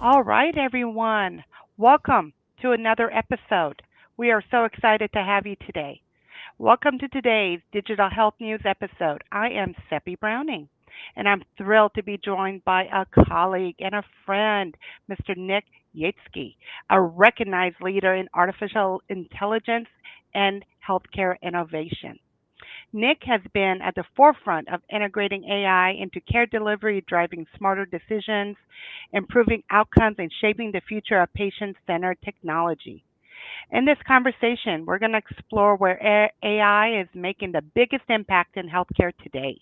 All right, everyone. Welcome to another episode. We are so excited to have you today. Welcome to today's Digital Health News episode. I am Sepi Browning, and I'm thrilled to be joined by a colleague and a friend, Mr. Nick Yaitsky, a recognized leader in artificial intelligence and healthcare innovation. Nick has been at the forefront of integrating AI into care delivery, driving smarter decisions, improving outcomes, and shaping the future of patient centered technology. In this conversation, we're going to explore where AI is making the biggest impact in healthcare today,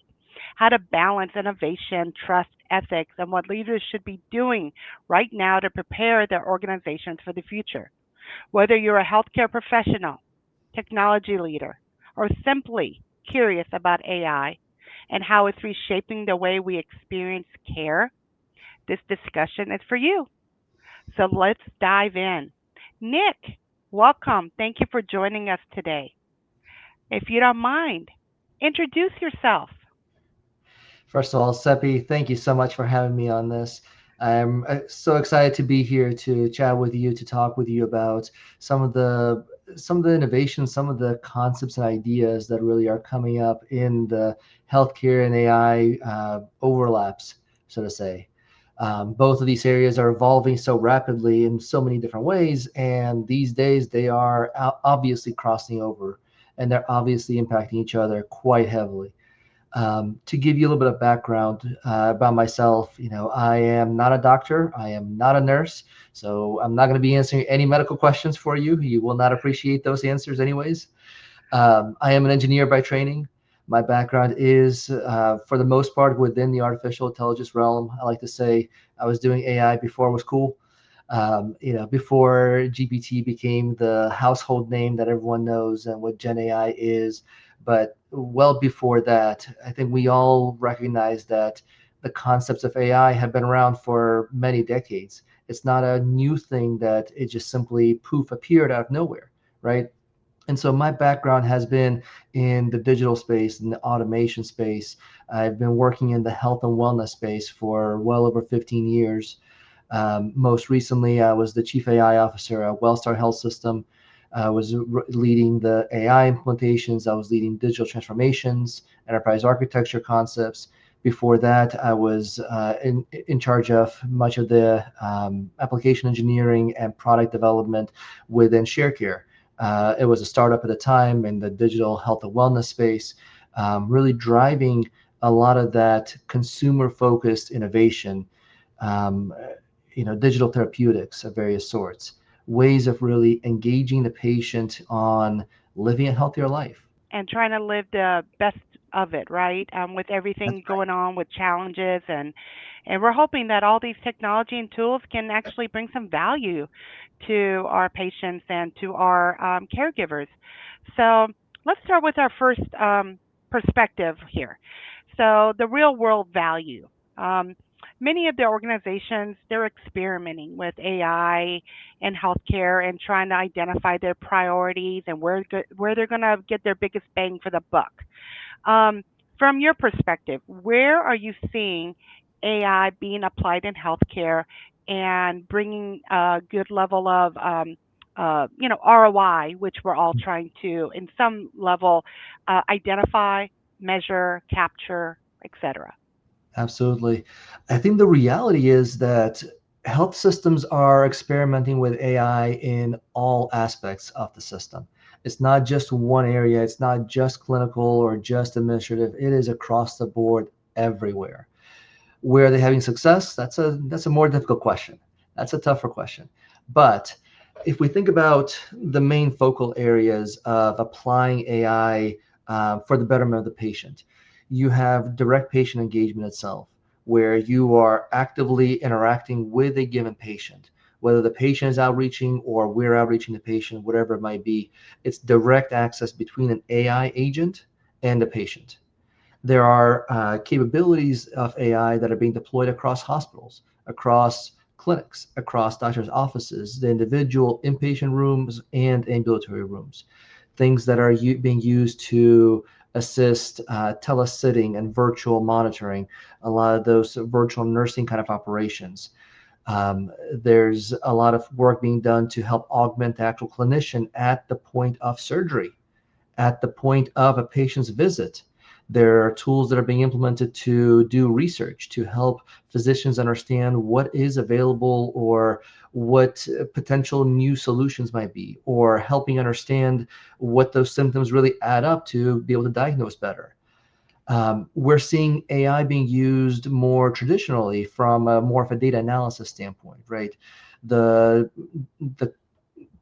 how to balance innovation, trust, ethics, and what leaders should be doing right now to prepare their organizations for the future. Whether you're a healthcare professional, technology leader, or simply curious about AI and how it's reshaping the way we experience care, this discussion is for you. So let's dive in. Nick, welcome. Thank you for joining us today. If you don't mind, introduce yourself. First of all, Seppi, thank you so much for having me on this. I'm so excited to be here to chat with you, to talk with you about some of the some of the innovations, some of the concepts and ideas that really are coming up in the healthcare and AI overlaps, so to say. Both of these areas are evolving so rapidly in so many different ways, and these days they are obviously crossing over, and they're obviously impacting each other quite heavily. To give you a little bit of background about myself, I am not a doctor. I am not a nurse. So I'm not going to be answering any medical questions for you. You will not appreciate those answers, anyways. I am an engineer by training. My background is, for the most part, within the artificial intelligence realm. I like to say I was doing AI before it was cool. Before GPT became the household name that everyone knows and what Gen AI is. But well before that, I think we all recognize that the concepts of AI have been around for many decades. It's not a new thing that it just simply poof appeared out of nowhere, right? And so my background has been in the digital space, in the automation space. I've been working in the health and wellness space for well over 15 years. Most recently, I was the chief AI officer at Wellstar Health System. I was leading the AI implementations. I was leading digital transformations, enterprise architecture concepts. Before that, I was in charge of much of the application engineering and product development within ShareCare. It was a startup at the time in the digital health and wellness space, really driving a lot of that consumer-focused innovation, um, digital therapeutics of various sorts, ways of really engaging the patient on living a healthier life. And trying to live the best of it, right? With That's everything right. going on with challenges and we're hoping that all these technology and tools can actually bring some value to our patients and to our caregivers. So let's start with our first perspective here. So the real world value. Um, Many of the organizations they're experimenting with AI and healthcare and trying to identify their priorities and where they're going to get their biggest bang for the buck. Um, from your perspective, where are you seeing AI being applied in healthcare and bringing a good level of ROI, which we're all trying to, in some level, identify, measure, capture, etc. Absolutely. I think the reality is that health systems are experimenting with AI in all aspects of the system. It's not just one area, it's not just clinical or just administrative, it is across the board everywhere. Where are they having success? That's a more difficult question. That's a tougher question. But if we think about the main focal areas of applying AI for the betterment of the patient, you have direct patient engagement itself, where you are actively interacting with a given patient, whether the patient is outreaching or we're outreaching the patient, whatever it might be. It's direct access between an AI agent and the patient. There are capabilities of AI that are being deployed across hospitals, across clinics, across doctors' offices, the individual inpatient rooms and ambulatory rooms, things that are being used to assist telesitting and virtual monitoring, a lot of those virtual nursing kind of operations. There's a lot of work being done to help augment the actual clinician at the point of surgery, at the point of a patient's visit. There are tools that are being implemented to do research to help physicians understand what is available or what potential new solutions might be, or helping understand what those symptoms really add up to be able to diagnose better. We're seeing AI being used more traditionally from a more of a data analysis standpoint, right? The the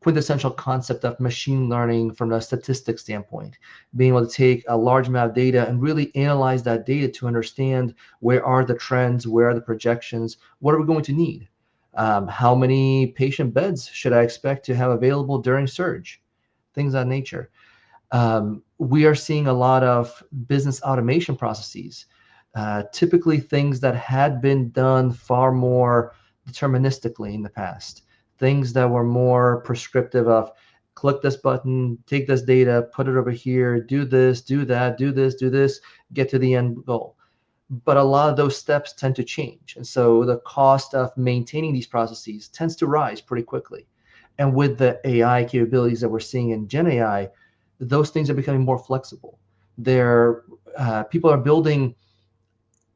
quintessential concept of machine learning from a statistics standpoint, being able to take a large amount of data and really analyze that data to understand where are the trends, where are the projections, what are we going to need, how many patient beds should I expect to have available during surge, things of that nature. We are seeing a lot of business automation processes, typically things that had been done far more deterministically in the past, things that were more prescriptive of click this button, take this data, put it over here, do this, do that, do this, do this, get to the end goal. But a lot of those steps tend to change. And so the cost of maintaining these processes tends to rise pretty quickly. And with the AI capabilities that we're seeing in Gen AI, those things are becoming more flexible. They're People are building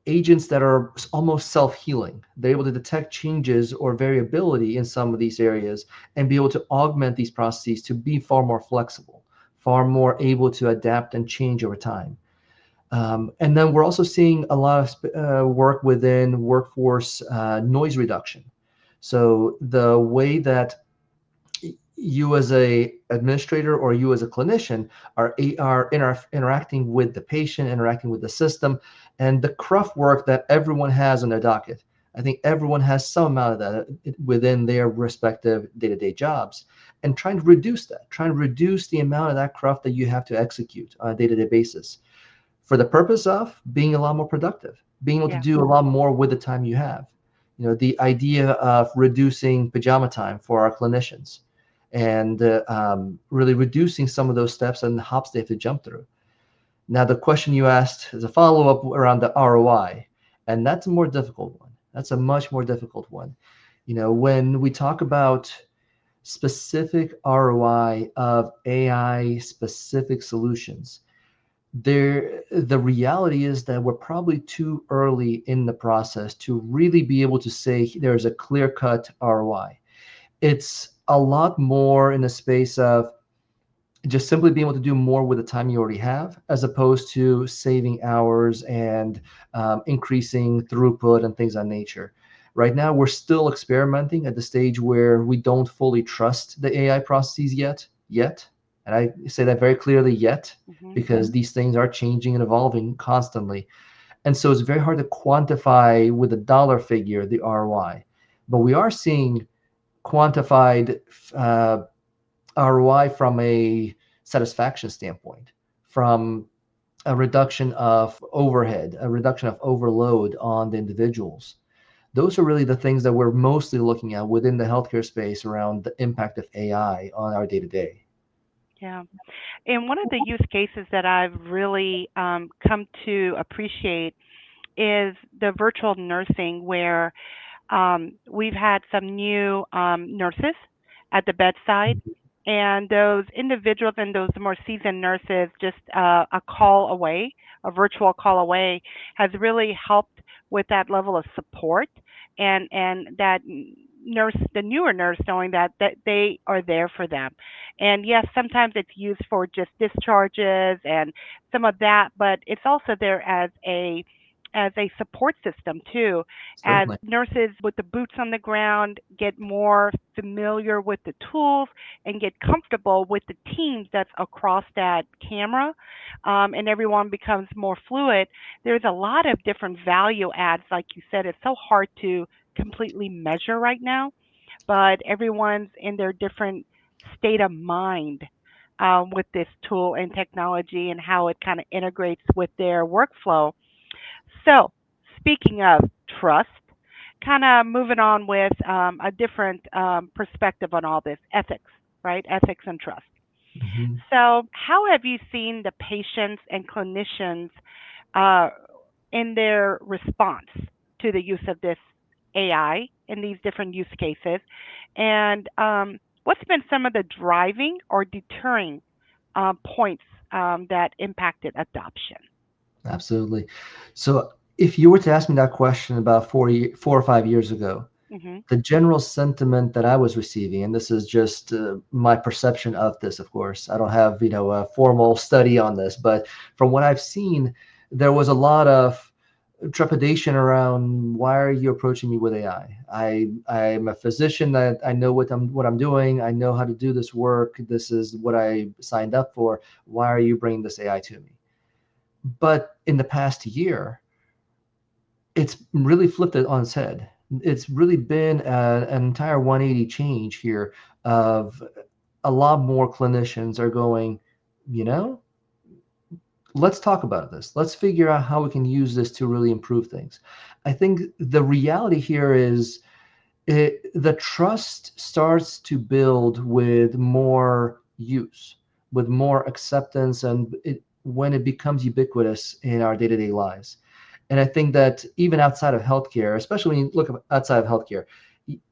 agents that are almost self-healing. They're able to detect changes or variability in some of these areas and be able to augment these processes to be far more flexible, far more able to adapt and change over time. And then we're also seeing a lot of work within workforce noise reduction. So the way that you as a administrator or you as a clinician are interacting with the patient, interacting with the system, and the cruft work that everyone has on their docket. I think everyone has some amount of that within their respective day-to-day jobs, and trying to reduce that, trying to reduce the amount of that cruft that you have to execute on a day-to-day basis for the purpose of being a lot more productive, being able to Yeah. do a lot more with the time you have. The idea of reducing pajama time for our clinicians and really reducing some of those steps and hops they have to jump through. Now, the question you asked is a follow up around the ROI, and that's a more difficult one. That's a much more difficult one. When we talk about specific ROI of AI specific solutions, the reality is that we're probably too early in the process to really be able to say there's a clear cut ROI. It's a lot more in the space of just simply being able to do more with the time you already have, as opposed to saving hours and increasing throughput and things of that nature. Right now, we're still experimenting at the stage where we don't fully trust the AI processes yet. And I say that very clearly, yet, Hmm. because these things are changing and evolving constantly. And so it's very hard to quantify with a dollar figure the ROI. But we are seeing quantified ROI from a satisfaction standpoint, from a reduction of overhead, a reduction of overload on the individuals. Those are really the things that we're mostly looking at within the healthcare space around the impact of AI on our day to day. Yeah. And one of the use cases that I've really come to appreciate is the virtual nursing, where we've had some new nurses at the bedside, and those individuals and those more seasoned nurses, just a call away, a virtual call away, has really helped with that level of support, and that nurse, the newer nurse, knowing that they are there for them. And yes, sometimes it's used for just discharges and some of that, but it's also there as a support system too, as Certainly. nurses with the boots on the ground get more familiar with the tools and get comfortable with the teams that's across that camera, and everyone becomes more fluid. There's a lot of different value adds. Like you said, it's so hard to completely measure right now, but everyone's in their different state of mind with this tool and technology and how it kind of integrates with their workflow. So, speaking of trust, kind of moving on with a different perspective on all this ethics, right? Ethics and trust. Mhm. So, how have you seen the patients and clinicians uh, in their response to the use of this AI? in these different use cases, and what's been some of the driving or deterring points that impacted adoption? Absolutely. So if you were to ask me that question about 4 or 5 years ago, Hmm. the general sentiment that I was receiving, and this is just my perception of this, of course, I don't have, a formal study on this, but from what I've seen, there was a lot of trepidation around, why are you approaching me with AI? I'm a physician, that I know what I'm doing. I know how to do this work. This is what I signed up for. Why are you bringing this AI to me? But in the past year, it's really flipped it on its head. It's really been an entire 180 change here of a lot more clinicians are going, you know, let's talk about this. Let's figure out how we can use this to really improve things. I think the reality here is the trust starts to build with more use, with more acceptance, and when it becomes ubiquitous in our day-to-day lives. And I think that even outside of healthcare, especially when you look outside of healthcare,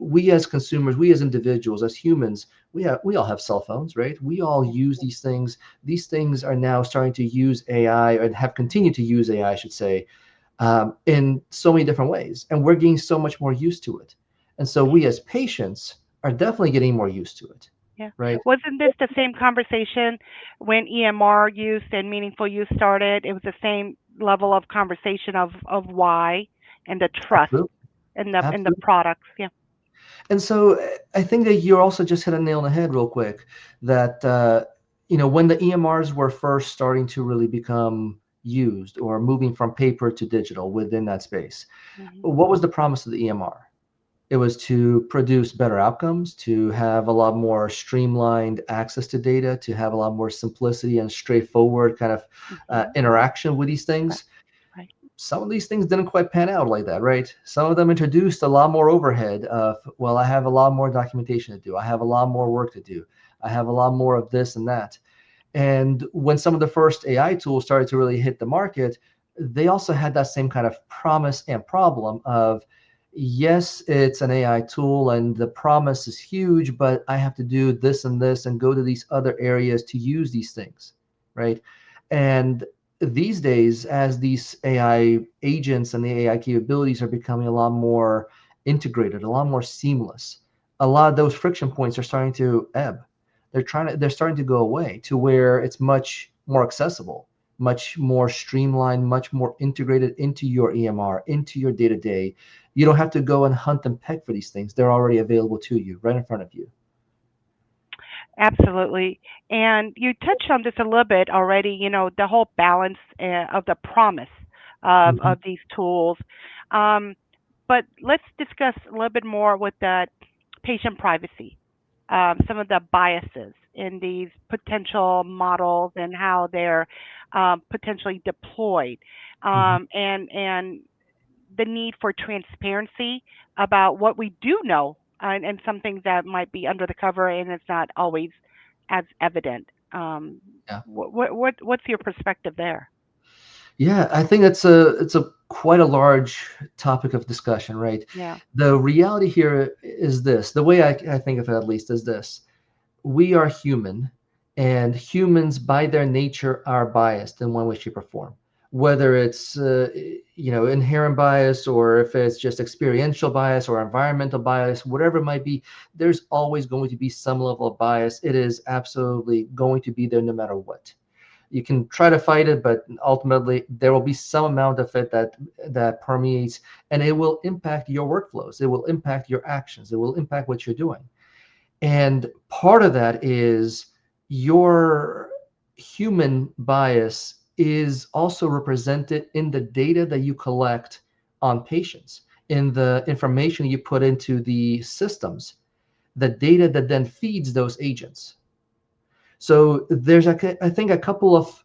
we as consumers, we as individuals, as humans, we all have cell phones, right? We all use these things. These things are now starting to use AI, and have continued to use AI, I should say, in so many different ways, and we're getting so much more used to it. And so we as patients are definitely getting more used to it, Yeah. right? Wasn't this the same conversation when EMR use and meaningful use started? It was the same level of conversation of why and the trust Absolutely, in the absolutely. products. Yeah. And so I think that you also just hit a nail on the head real quick, that when the EMRs were first starting to really become used, or moving from paper to digital within that space, Hmm. what was the promise of the EMR? It was to produce better outcomes, to have a lot more streamlined access to data, to have a lot more simplicity and straightforward kind of Hmm. interaction with these Right. things. Right. Some of these things didn't quite pan out like that, right? Some of them introduced a lot more overhead of, well, I have a lot more documentation to do. I have a lot more work to do. I have a lot more of this and that. And when some of the first AI tools started to really hit the market, they also had that same kind of promise and problem of, yes, it's an AI tool and the promise is huge, but I have to do this and this and go to these other areas to use these things, right? And these days, as these AI agents and the AI capabilities are becoming a lot more integrated, a lot more seamless, a lot of those friction points are starting to ebb. They're starting to go away, to where it's much more accessible, much more streamlined, much more integrated into your EMR, into your day-to-day. You don't have to go and hunt and peck for these things. They're already available to you, right in front of you. Absolutely. And you touched on this a little bit already, the whole balance of the promise Mhm. of these tools. Um, but let's discuss a little bit more with the patient privacy, some of the biases in these potential models and how they're potentially deployed, Mhm. and the need for transparency about what we do know, and some things that might be under the cover and it's not always as evident. Yeah. What's your perspective there? Yeah, I think it's a quite a large topic of discussion, right? Yeah. The reality here is this. The way I think of it, at least, is this: we are human, and humans by their nature are biased in one way, shape, or form. Whether it's inherent bias, or if it's just experiential bias or environmental bias, whatever it might be, there's always going to be some level of bias. It is absolutely going to be there no matter what. You can try to fight it, but ultimately there will be some amount of it that permeates, and it will impact your workflows. It will impact your actions. It will impact what you're doing. And part of that is your human bias is also represented in the data that you collect on patients, in the information you put into the systems, the data that then feeds those agents. So there's, I think, a couple of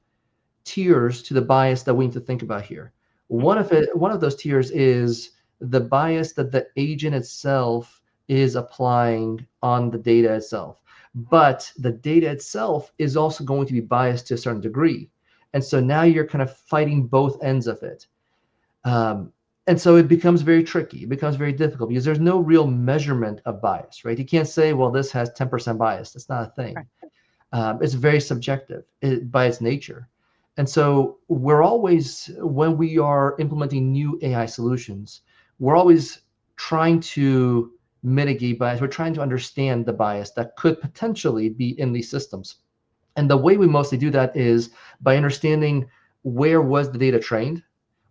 tiers to the bias that we need to think about here. Hmm. One of those tiers is the bias that the agent itself is applying on the data itself. But the data itself is also going to be biased to a certain degree. And so now you're kind of fighting both ends of it. Um, And so it becomes very tricky. It becomes very difficult because there's no real measurement of bias, right? You can't say, well, this has 10% bias. That's not a thing. Right. It's very subjective by its nature. And so we're always, when we are implementing new AI solutions, we're always trying to mitigate bias. We're trying to understand the bias that could potentially be in these systems. And the way we mostly do that is by understanding where was the data trained,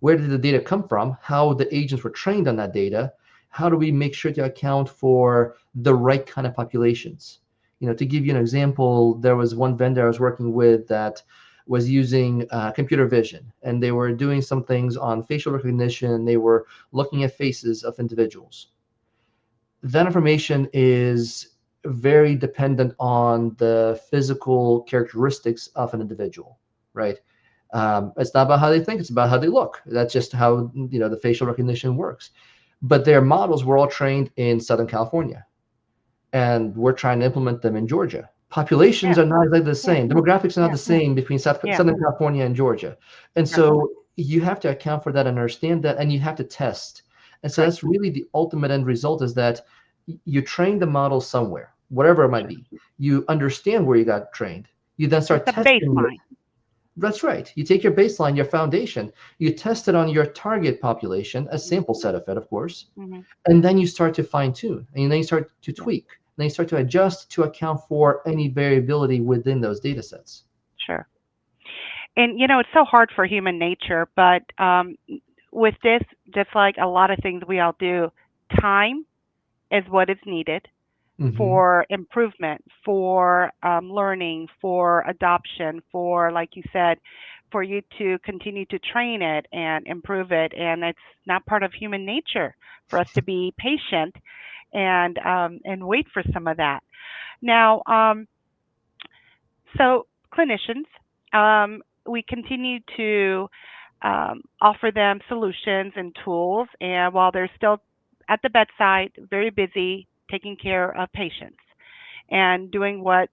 where did the data come from, how the agents were trained on that data, how do we make sure to account for the right kind of populations. To give you an example, there was one vendor I was working with that was using computer vision, and they were doing some things on facial recognition. They were looking at faces of individuals. That information is very dependent on the physical characteristics of an individual, right? It's not about how they think; it's about how they look. That's just how the facial recognition works. But their models were all trained in Southern California, and we're trying to implement them in Georgia. Populations Yeah. are not exactly the Yeah. same. Demographics are not Yeah. the same between Yeah. Southern California and Georgia. And Right. so you have to account for that and understand that, and you have to test. And so Right. that's really the ultimate end result is that you train the model somewhere, whatever it might Sure. be. You understand where you got trained. You then It's start a testing it. baseline. That's right. You take your baseline, your foundation, you test it on your target population, a Mm-hmm. sample set of it, of course, Mm-hmm. and then you start to fine tune, and then you start to Yeah. tweak, then you start to adjust to account for any variability within those data sets. Sure. And it's so hard for human nature, but with this, just like a lot of things we all do, time is what is needed Hmm. for improvement, for learning, for adoption, for, like you said, for you to continue to train it and improve it. And it's not part of human nature for us to be patient and wait for some of that. Now, so clinicians, we continue to offer them solutions and tools, and while they're still at the bedside, very busy taking care of patients and doing what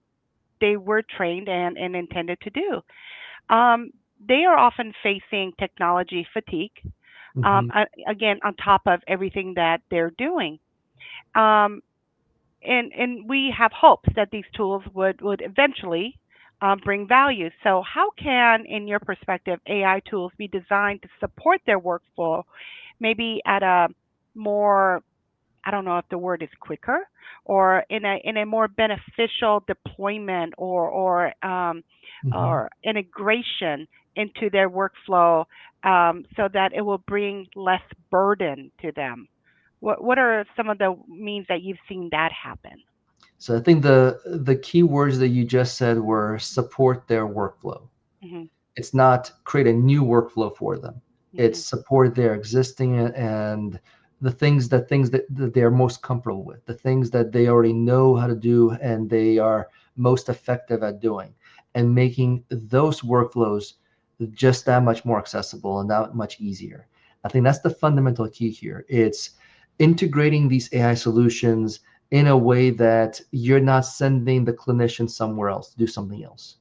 they were trained and intended to do. Um, they are often facing technology fatigue, Hmm. again, on top of everything that they're doing. Um, and we have hopes that these tools would eventually bring value. So, how can, in your perspective, AI tools be designed to support their workflow, maybe at a more, I don't know if the word is quicker, or in a more beneficial deployment Hmm. or integration into their workflow, so that it will bring less burden to them. What are some of the means that you've seen that happen? So I think the key words that you just said were support their workflow. Hmm. It's not create a new workflow for them. It's Hmm. support their existing and the things that they're most comfortable with, the things that they already know how to do and they are most effective at doing, and making those workflows just that much more accessible and that much easier. I think that's the fundamental key here. It's integrating these AI solutions in a way that you're not sending the clinician somewhere else to do something else,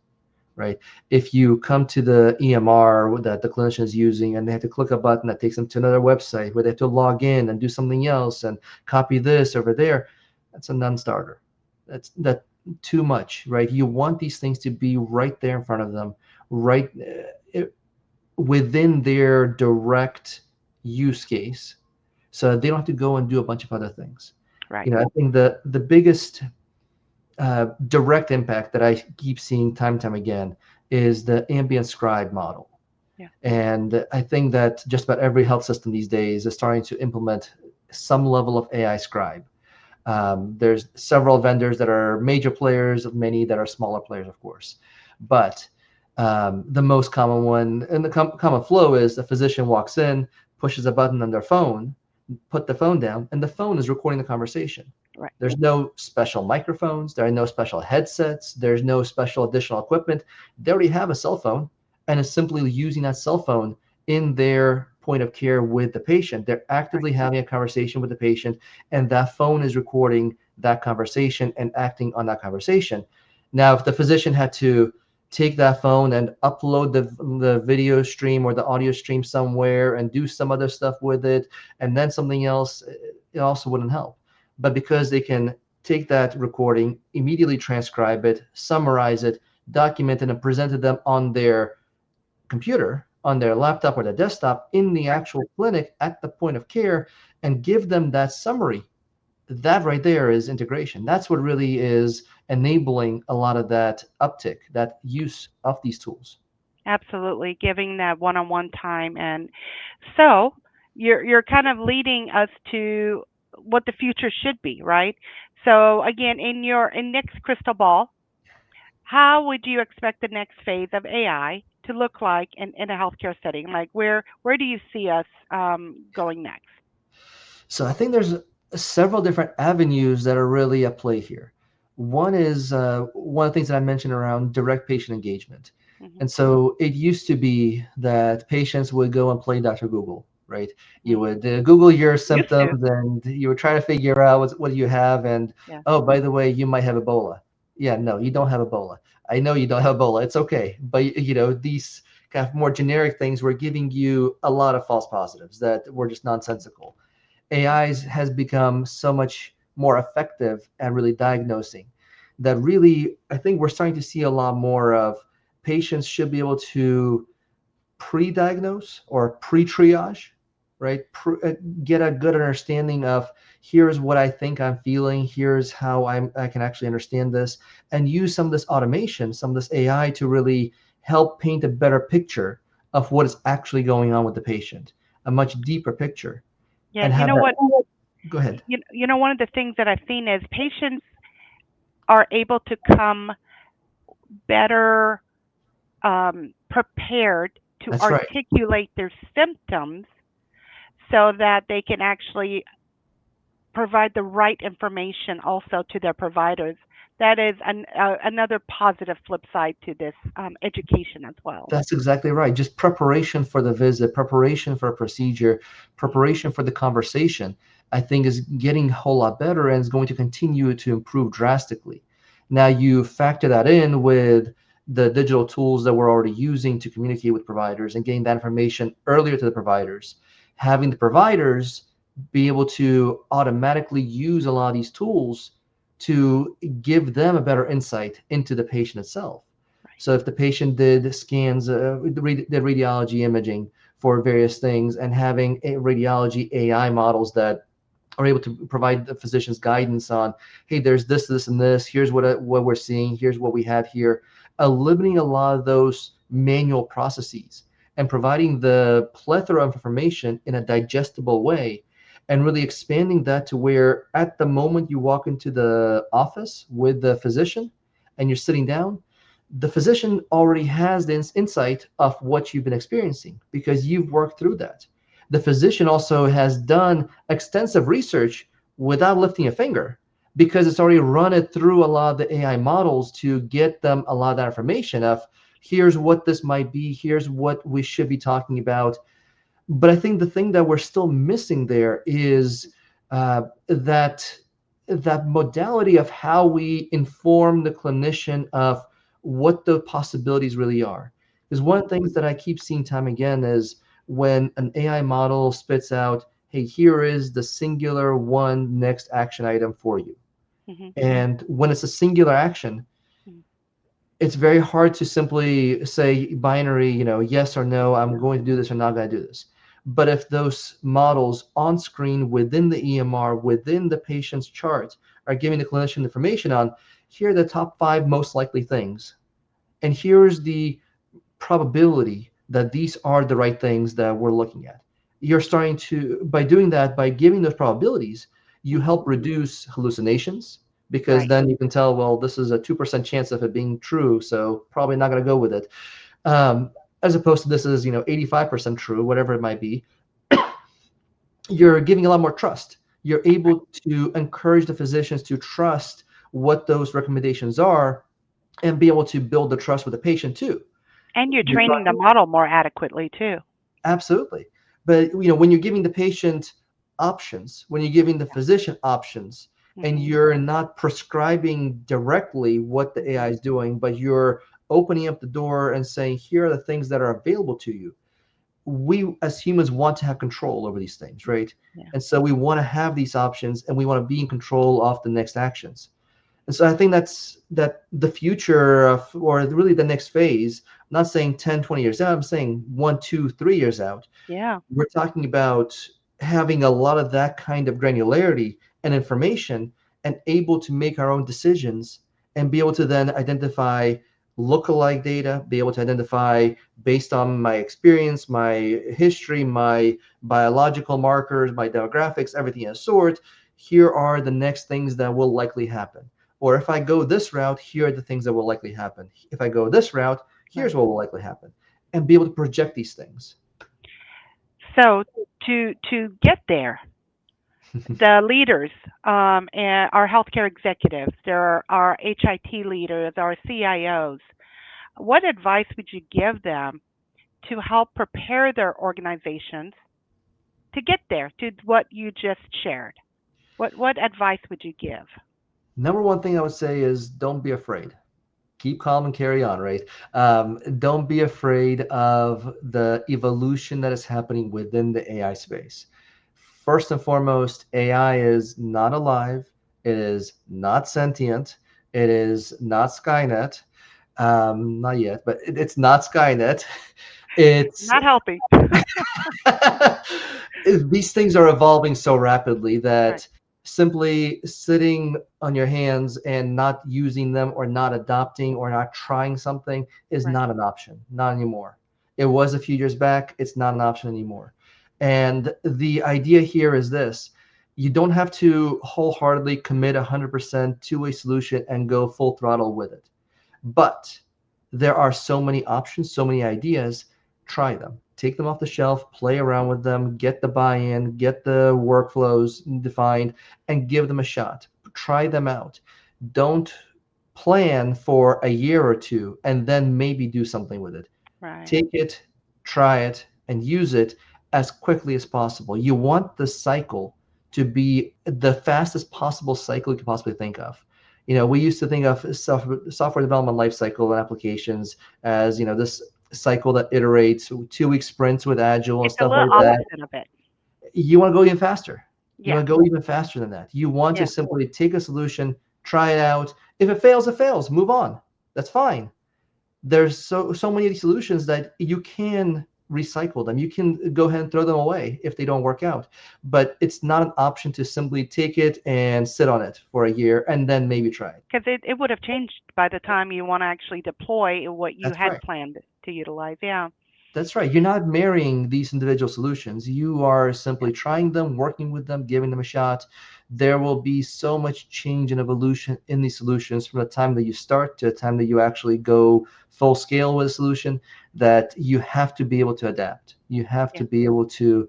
right? If you come to the EMR that the clinician is using and they have to click a button that takes them to another website where they have to log in and do something else and copy this over there, that's a non-starter. That too much, right? You want these things to be right there in front of them, right within their direct use case, so they don't have to go and do a bunch of other things. Right. I think the biggest direct impact that I keep seeing time and time again is the ambient scribe model. Yeah. And I think that just about every health system these days is starting to implement some level of AI scribe. There's several vendors that are major players, many that are smaller players, of course. But the most common one and the common flow is the physician walks in, pushes a button on their phone, put the phone down, and the phone is recording the conversation. Right. There's no special microphones. There are no special headsets. There's no special additional equipment. They already have a cell phone and is simply using that cell phone in their point of care with the patient. They're Right. actively having a conversation with the patient, and that phone is recording that conversation and acting on that conversation. Now, if the physician had to take that phone and upload the video stream or the audio stream somewhere and do some other stuff with it, and then something else, it also wouldn't help. But because they can take that recording, immediately transcribe it, summarize it, document it, and present it them on their computer, on their laptop or their desktop in the Right. actual clinic at the point of care, and give them that summary, that right there is integration. That's what really is enabling a lot of that uptick, that use of these tools. Absolutely, giving that one-on-one time. And so you're kind of leading us to what the future should be, right? So again, in next crystal ball, how would you expect the next phase of AI to look like in a healthcare setting? Like where do you see us going next? So I think there's several different avenues that are really at play here. One is one of the things that I mentioned around direct patient engagement. Hmm. And so it used to be that patients would go and play Dr. Google, right? You Hmm. would Google your Used to, symptoms and you would try to figure out what you have. And yeah. oh, by the way, you might have Ebola. Yeah, no, you don't have Ebola. I know you don't have Ebola. It's okay. But, these kind of more generic things were giving you a lot of false positives that were just nonsensical. AI has become so much more effective at really diagnosing that really I think we're starting to see a lot more of patients should be able to pre-diagnose or pre-triage, right? Get a good understanding of here's what I think I'm feeling, here's how I can actually understand this, and use some of this automation, some of this AI to really help paint a better picture of what is actually going on with the patient, a much deeper picture, Yeah, and you have know what? that. Go ahead. You know one of the things that I've seen is patients are able to come better prepared to That's right. articulate their symptoms so that they can actually provide the right information also to their providers. That is another positive flip side to this education as well. That's exactly right. Just preparation for the visit, preparation for a procedure, Hmm. preparation for the conversation, I think is getting a whole lot better and is going to continue to improve drastically. Now, you factor that in with the digital tools that we're already using to communicate with providers and getting that information earlier to the providers, having the providers be able to automatically use a lot of these tools to give them a better insight into the patient itself. Right. So if the patient did scans, did radiology imaging for various things, and having radiology AI models that are able to provide the physician's guidance on, hey, there's this, and this. Here's what we're seeing. Here's what we have here. Eliminating a lot of those manual processes and providing the plethora of information in a digestible way, and really expanding that to where at the moment you walk into the office with the physician and you're sitting down, the physician already has the insight of what you've been experiencing because you've worked through that. The physician also has done extensive research without lifting a finger because it's already run it through a lot of the AI models to get them a lot of that information of here's what this might be, here's what we should be talking about. But I think the thing that we're still missing there is that modality of how we inform the clinician of what the possibilities really are. Because one of the things that I keep seeing time again is when an AI model spits out, hey, here is the singular one next action item for you. Hmm. And when it's a singular action, it's very hard to simply say binary, yes or no, I'm going to do this or not going to do this. But if those models on screen within the EMR, within the patient's chart, are giving the clinician information on here are the top five most likely things, and here's the probability that these are the right things that we're looking at. You're starting to, by doing that, by giving those probabilities, you Hmm. help reduce hallucinations because Right. then you can tell, well, this is a 2% chance of it being true, so probably not going to go with it. Um, as opposed to this is, 85% true, whatever it might be. You're giving a lot more trust. You're Right. able to encourage the physicians to trust what those recommendations are and be able to build the trust with the patient too. And you're You're training the model more adequately too. Absolutely. But when you're giving the patient options, when you're giving the physician options, and Hmm. you're not prescribing directly what the Hmm. AI is doing, but you're opening up the door and saying, here are the things that are available to you. We as humans want to have control over these things, right? Yeah. And so we want to have these options and we want to be in control of the next actions. And so I think that the future of, or really the next phase, I'm not saying 10, 20 years out, I'm saying 1, 2, 3 years out, Yeah. we're talking about having a lot of that kind of granularity and information and able to make our own decisions and be able to then identify lookalike data, be able to identify based on my experience, my history, my biological markers, my demographics, everything of sort. Here are the next things that will likely happen. Or if I go this route, here are the things that will likely happen. If I go this route, here's Right. what will likely happen. And be able to project these things. So to get there, the leaders and our healthcare executives, there are our HIT leaders, our CIOs. What advice would you give them to help prepare their organizations to get there to what you just shared? What advice would you give? Number one thing I would say is don't be afraid. Keep calm and carry on, right? Don't be afraid of the evolution that is happening within the AI space. First and foremost, AI is not alive. It is not sentient. It is not Skynet. Not yet, but it's not Skynet. It's Not helping. these things are evolving so rapidly Right. that simply sitting on your hands and not using them or not adopting or not trying something is Right. not an option, not anymore. It was a few years back, it's not an option anymore. And the idea here is this: you don't have to wholeheartedly commit 100% to a solution and go full throttle with it. But there are so many options, so many ideas. Try them, take them off the shelf, play around with them, get the buy-in, get the workflows defined, and give them a shot. Try them out. Don't plan for a year or two and then maybe do something with it. Right. Take it, try it, and use it as quickly as possible. You want the cycle to be the fastest possible cycle you could possibly think of. We used to think of software development lifecycle and applications as, this cycle that iterates 2 week sprints with Agile and It's a stuff little like that. opposite of it. You want to go even faster. You Yeah. want to go even faster than that. You want to Yeah. simply take a solution, try it out. If it fails, it fails. Move on. That's fine. There's so many of these solutions that you can recycle them. You can go ahead and throw them away if they don't work out. But it's not an option to simply take it and sit on it for a year and then maybe try it. Because it would have changed by the time you want to actually deploy what you That's had right. planned to utilize. Yeah. That's right. You're not marrying these individual solutions. You are simply trying them, working with them, giving them a shot. There will be so much change and evolution in these solutions from the time that you start to the time that you actually go full scale with a solution, that you have to be able to adapt. You have Yeah. to be able to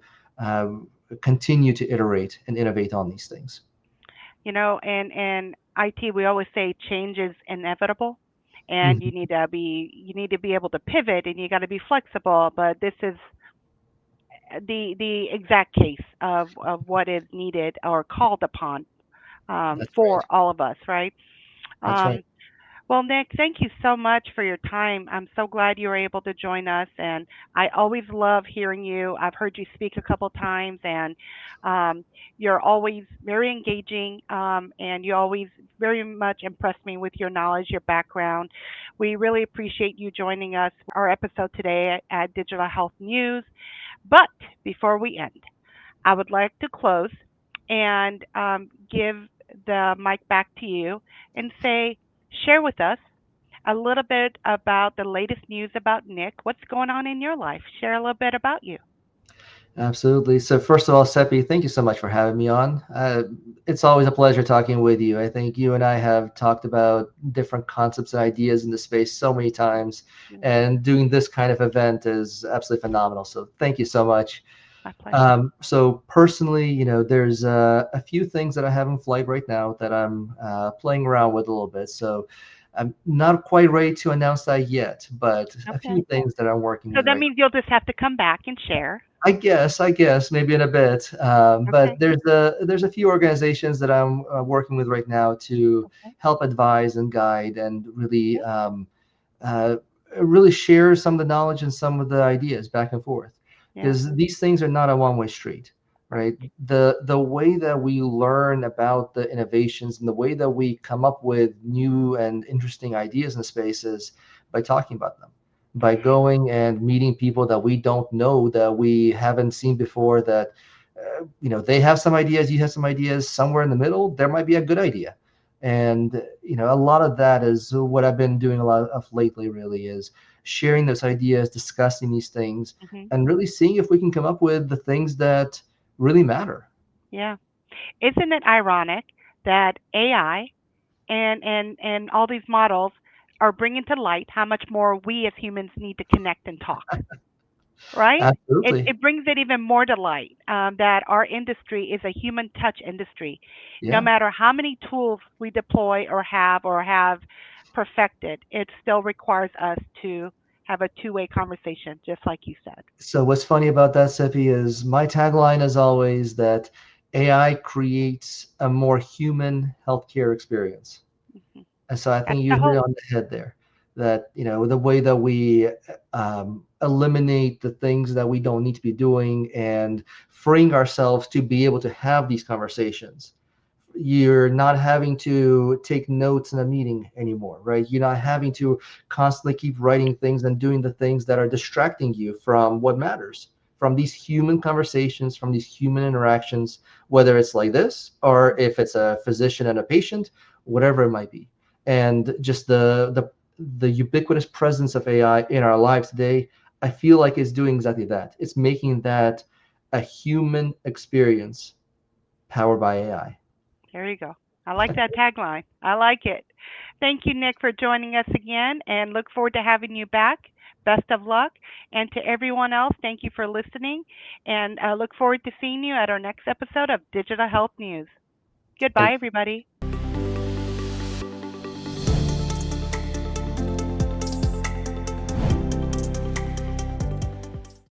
continue to iterate and innovate on these things. And IT, we always say change is inevitable, and Mhm. you need to be able to pivot, and you got to be flexible. But this is the exact case of what is needed or called upon That's for right. all of us, right? That's right. Um, Well, Nick, thank you so much for your time. I'm so glad you were able to join us, and I always love hearing you. I've heard you speak a couple times, and um, you're always very engaging, and you always very much impress me with your knowledge, your background. We really appreciate you joining us for our episode today at Digital Health News. But before we end, I would like to close and give the mic back to you and say, share with us a little bit about the latest news about Nick. What's going on in your life? Share a little bit about you. Absolutely. So first of all, Sepi, thank you so much for having me on. It's always a pleasure talking with you. I think you and I have talked about different concepts and ideas in the space so many times, Mm. and doing this kind of event is absolutely phenomenal. So thank you so much. My pleasure. So personally, there's a few things that I have in flight right now that I'm playing around with a little bit. So I'm not quite ready to announce that yet, but a few Okay. things that I'm working So with that right. means you'll just have to come back and share. I guess, maybe in a bit. But Okay. there's a few organizations that I'm working with right now to Okay. help advise and guide and really uh, really share some of the knowledge and some of the ideas back and forth, Yeah. because these things are not a one-way street, Right. right? The way that we learn about the innovations and the way that we come up with new and interesting ideas in the space is by talking about them, by going and meeting people that we don't know, that we haven't seen before, that they have some ideas, you have some ideas, somewhere in the middle there might be a good idea. And a lot of that is what I've been doing a lot of lately, really, is sharing those ideas, discussing these things, Hmm. and really seeing if we can come up with the things that really matter. Yeah. Isn't it ironic that AI and all these models are bringing to light how much more we as humans need to connect and talk, right? It Absolutely. it brings it even more to light that our industry is a human touch industry. No Yeah. matter how many tools we deploy or have perfected, it still requires us to have a two-way conversation, just like you said. So what's funny about that, Sepi, is my tagline is always that AI creates a more human healthcare experience. Hmm. And so I That's think you the hit it hope. on the head there. That the way that we eliminate the things that we don't need to be doing and freeing ourselves to be able to have these conversations. You're not having to take notes in a meeting anymore, right? You're not having to constantly keep writing things and doing the things that are distracting you from what matters, from these human conversations, from these human interactions, whether it's like this or if it's a physician and a patient, whatever it might be. And just the ubiquitous presence of AI in our lives today, I feel like it's doing exactly that. It's making that a human experience powered by AI. There you go. I like that tagline. I like it. Thank you, Nick, for joining us again and look forward to having you back. Best of luck. And to everyone else, thank you for listening. And I look forward to seeing you at our next episode of Digital Health News. Goodbye, Thank you. everybody.